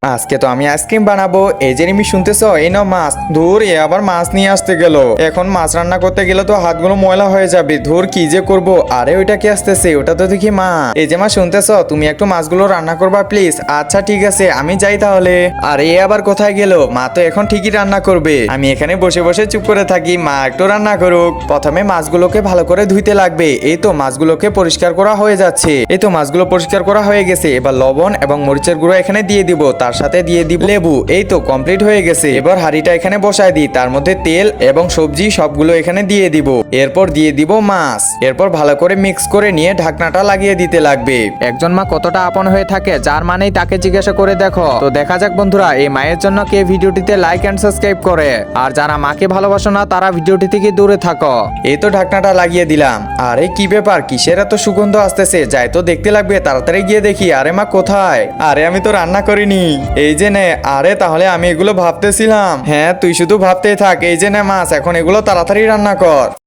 আজকে তো আমি আইসক্রিম বানাবো। এই যে রিমি শুনতেছো, এই নাও মাছ। ধুর, এ আবার মাছ নিয়ে আসতে গেল। এখন মাছ রান্না করতে গেলে তো হাতগুলো ময়লা হয়ে যাবে। ধুর, কি যে করব। আরে ওইটা কি আসতেছে? ওটা তো দেখি মা। এই যে মা শুনতেছো, তুমি একটু মাছগুলো রান্না করবা প্লিজ? আচ্ছা ঠিক আছে, আমি যাই তাহলে। আরে এ আবার কোথায় গেল? মা তো এখন ঠিকই রান্না করবে। আমি এখানে বসে বসে চুপ করে থাকি, মা একটু রান্না করুক। প্রথমে মাছগুলোকে ভালো করে ধুইতে লাগবে। এই তো মাছগুলোকে পরিষ্কার করা হয়ে যাচ্ছে। এই তো মাছগুলো পরিষ্কার করা হয়ে গেছে। এবার লবণ এবং মরিচের গুঁড়ো এখানে দিয়ে দিব, তার সাথে দিয়ে দিব লেবু। এই তো কমপ্লিট হয়ে গেছে। এবার হাঁড়িটা এখানে বসায় দিই, তার মধ্যে তেল এবং সবজি সবগুলো এখানে দিয়ে দিব। এরপর দিয়ে দিব মাছ। এরপর ভালো করে মিক্স করে নিয়ে ঢাকনাটা লাগিয়ে দিতে লাগবে। একজন মা কতটা আপন হয়ে থাকে, যার মানেই তাকে জিজ্ঞাসা করে দেখো। তো দেখা যাক বন্ধুরা, এই মায়ের জন্য কে ভিডিওটিতে লাইক এন্ড সাবস্ক্রাইব করে। আর যারা মাকে ভালোবাসো না, তারা ভিডিওটি থেকে দূরে থাকো। এই তো ঢাকনাটা লাগিয়ে দিলাম। আরে কি ব্যাপার, কিসের এত সুগন্ধ আসতেছে? যাই তো দেখতে লাগবে, তাড়াতাড়ি গিয়ে দেখি। আরে মা কোথায়? আরে আমি তো রান্না করিনি। এই যে নে। আরে তাহলে আমি এগুলো ভাবতেছিলাম। হ্যাঁ তুই শুধু ভাবতেই থাক। এই যে নে মাছ, এখন এগুলো তাড়াতাড়ি রান্না কর।